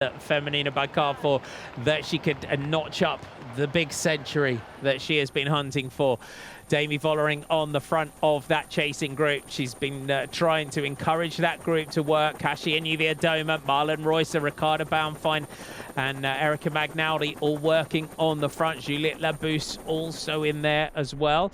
Femenina by Carrefour, that she could notch up the big century that she has been hunting for. Demi Vollering on the front of that chasing group. She's been trying to encourage that group to work. Kasia Niewiadoma, Marlon Reusser, Ricarda Bauernfeind and Erika Magnaldi all working on the front. Juliette Labousse also in there as well.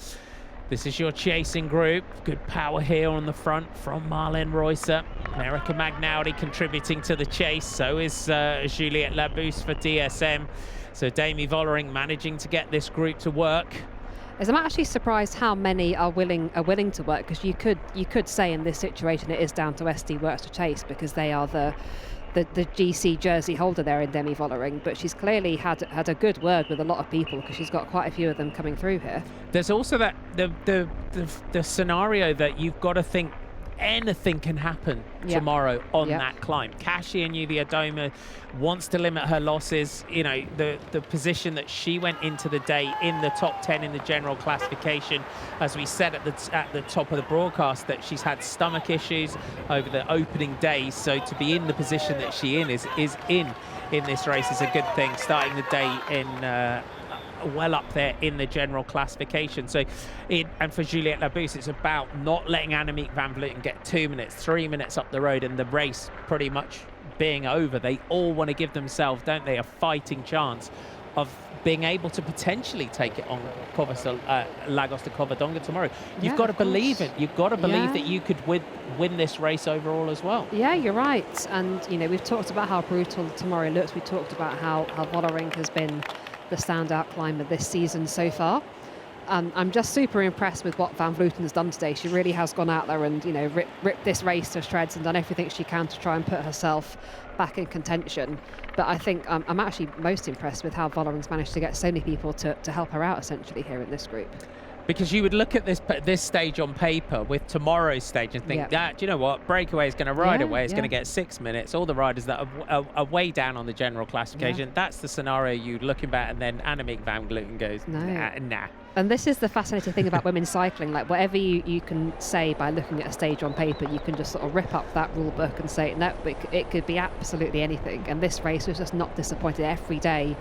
This is your chasing group. Good power here on the front from Marlon Reusser. Erika Magnaldi contributing to the chase. So is Juliette Labousse for DSM. So Demi Vollering managing to get this group to work. As I'm actually surprised how many are willing to work, because you could say in this situation it is down to SD Works to chase, because they are the GC jersey holder there in Demi Vollering, but she's clearly had a good word with a lot of people, because she's got quite a few of them coming through here. There's also that the scenario that you've got to think anything can happen tomorrow on that climb. Kasia Niewiadoma wants to limit her losses. You know, the position that she went into the day in the top 10 in the general classification, as we said at the top of the broadcast, that she's had stomach issues over the opening days. So to be in the position that she is in this race is a good thing. Starting the day in well up there in the general classification. So and for Juliette Labousse, it's about not letting Annemiek van Vleuten get 2 minutes, 3 minutes up the road and the race pretty much being over. They all want to give themselves, don't they, a fighting chance of being able to potentially take it on Lagos de Covadonga tomorrow. You've got to believe it. You've got to believe that you could win this race overall as well. Yeah, you're right. And, you know, we've talked about how brutal tomorrow looks. We talked about how Vollering has been the standout climber this season so far. I'm just super impressed with what Van Vleuten has done today. She really has gone out there and, you know, ripped this race to shreds and done everything she can to try and put herself back in contention. But I think I'm actually most impressed with how Vollering's managed to get so many people to help her out essentially here in this group. Because you would look at this stage on paper with tomorrow's stage and think, do you know what, Breakaway is going to ride away, it's going to get 6 minutes. All the riders that are way down on the general classification, that's the scenario you're looking at, and then Annemiek van Vleuten goes, nah. And this is the fascinating thing about women's cycling. Like, whatever you can say by looking at a stage on paper, you can just sort of rip up that rule book and say, no, it could be absolutely anything. And this race was just not disappointed. Every day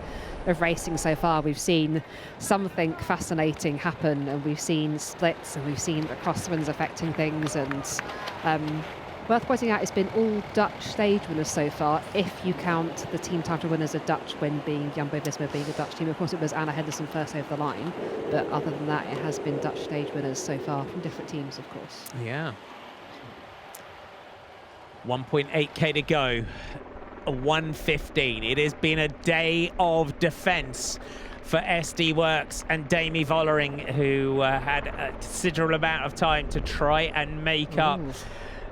of racing so far, we've seen something fascinating happen, and we've seen splits, and we've seen the crosswinds affecting things. And worth pointing out, it's been all Dutch stage winners so far, if you count the team title winners a Dutch win, being Jumbo-Visma being a Dutch team. Of course, it was Anna Henderson first over the line, but other than that, it has been Dutch stage winners so far from different teams, of course. Yeah. 1.8k to go. 1:15. It has been a day of defense for SD Works and Demi Vollering, who had a considerable amount of time to try and make up.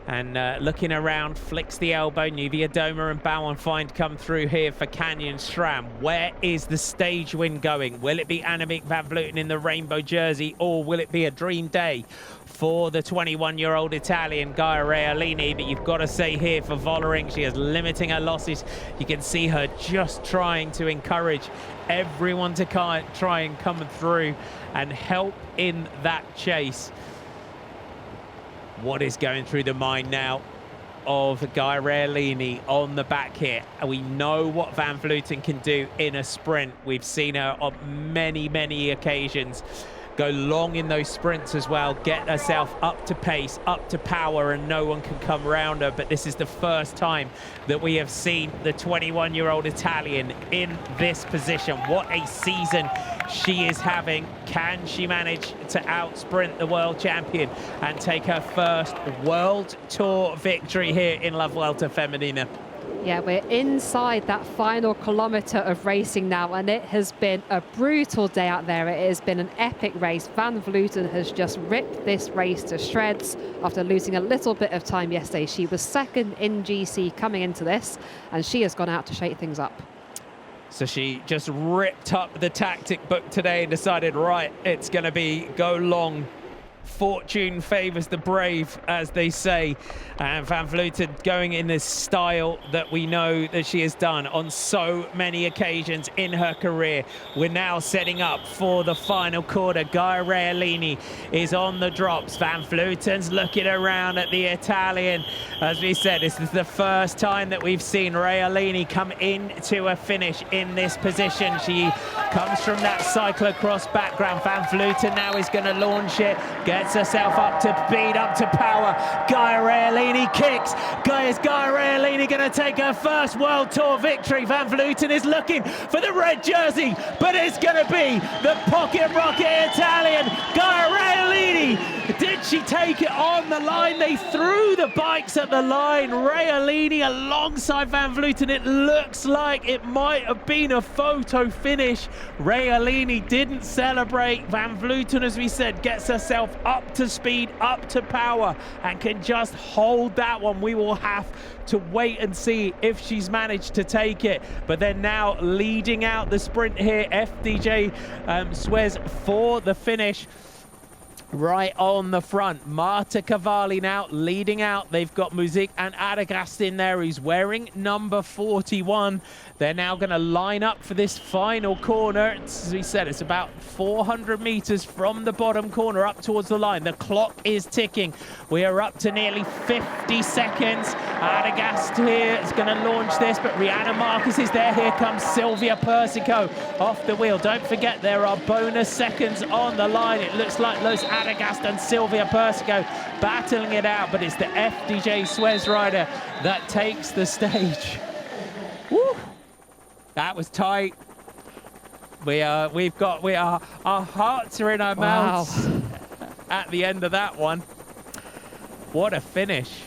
And looking around, flicks the elbow. Niewiadoma and Bauernfeind come through here for Canyon SRAM. Where is the stage win going? Will it be Annemiek van Vleuten in the rainbow jersey, or will it be a dream day for the 21-year-old Italian Gaia Realini? But you've got to say here for Vollering, she is limiting her losses. You can see her just trying to encourage everyone to try and come through and help in that chase. What is going through the mind now of Gaia Realini on the back here? We know what Van Vleuten can do in a sprint. We've seen her on many, many occasions go long in those sprints as well, get herself up to pace, up to power, and no one can come around her. But this is the first time that we have seen the 21-year-old Italian in this position. What a season she is having. Can she manage to out-sprint the world champion and take her first World Tour victory here in La Vuelta Femenina? Yeah, we're inside that final kilometre of racing now, and it has been a brutal day out there. It has been an epic race. Van Vleuten has just ripped this race to shreds after losing a little bit of time yesterday. She was second in GC coming into this, and she has gone out to shake things up. So she just ripped up the tactic book today and decided, right, it's going to be go long fortune favours the brave, as they say. And Van Vleuten going in this style that we know that she has done on so many occasions in her career. We're now setting up for the final quarter. Gaia Realini is on the drops. Van Vleuten's looking around at the Italian. As we said, this is the first time that we've seen Realini come into a finish in this position. She comes from that cyclocross background. Van Vleuten now is going to launch it, gets herself up to speed, up to power. Gaia Realini kicks. Gaia Realini going to take her first World Tour victory. Van Vleuten is looking for the red jersey, but it's going to be the pocket rocket Italian. Gaia Realini, did she take it on the line? They threw the bikes at the line. Realini alongside Van Vleuten. It looks like it might have been a photo finish. Realini didn't celebrate. Van Vleuten, as we said, gets herself up to speed, up to power, and can just hold that one. We will have to wait and see if she's managed to take it. But they're now leading out the sprint here. FDJ Suez for the finish. Right on the front, Marta Cavalli now leading out. They've got Music and Adagast in there. He's wearing number 41. They're now going to line up for this final corner. As we said, it's about 400 meters from the bottom corner up towards the line. The clock is ticking. We are up to nearly 50 seconds. Adagast here is going to launch this, but Rihanna Marcus is there. Here comes Silvia Persico off the wheel. Don't forget, there are bonus seconds on the line. It looks like Los Adagast and Silvia Persico battling it out, but it's the FDJ Suez rider that takes the stage. Woo. That was tight. Our hearts are in our mouths at the end of that one. What a finish.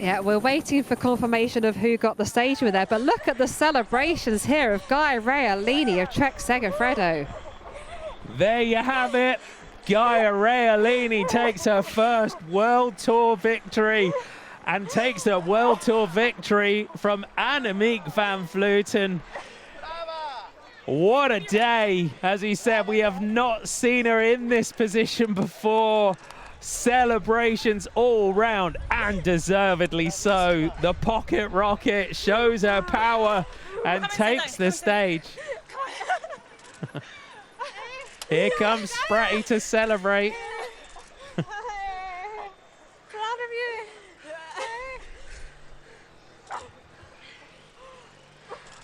Yeah, we're waiting for confirmation of who got the stage with there, but look at the celebrations here of Gaia Realini of Trek Segafredo. There you have it. Gaia Realini takes her first World Tour victory and takes a World Tour victory from Annemiek van Vleuten. What a day. As he said, we have not seen her in this position before. Celebrations all round, and deservedly so. The pocket rocket shows her power and takes the stage. Here comes Spratty to celebrate.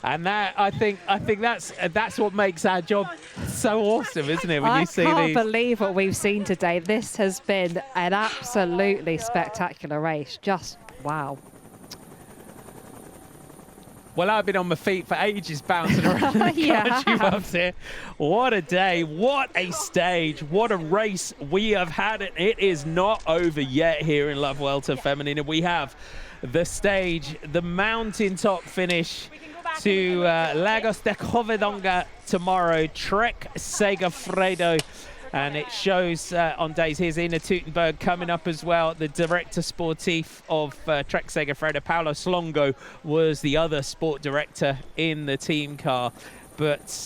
And that, I think that's what makes our job so awesome, isn't it? When you see these. I can't believe what we've seen today. This has been an absolutely spectacular race. Just wow. Well, I've been on my feet for ages bouncing around the country clubs here. What a day, what a stage, what a race we have had. It is not over yet here in La Vuelta Femenina. We have the stage, the mountaintop finish to Lagos de Covadonga tomorrow, Trek Segafredo. And it shows on days. Here's Ina Teutenberg coming up as well. The director sportif of Trek Segafredo, Paolo Slongo, was the other sport director in the team car. But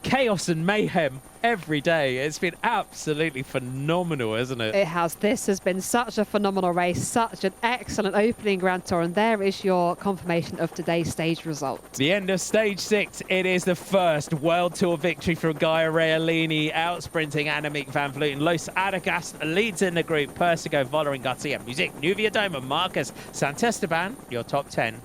chaos and mayhem every day. It's been absolutely phenomenal, isn't it? It has. This has been such a phenomenal race, such an excellent opening Grand Tour, and there is your confirmation of today's stage result. The end of stage 6. It is the first World Tour victory for Gaia Realini, out-sprinting Annemiek van Vleuten. Los Adagast leads in the group. Persico, Vollering, Garcia, Music, Nuvia Doma, Marcus, Santesteban, your top 10.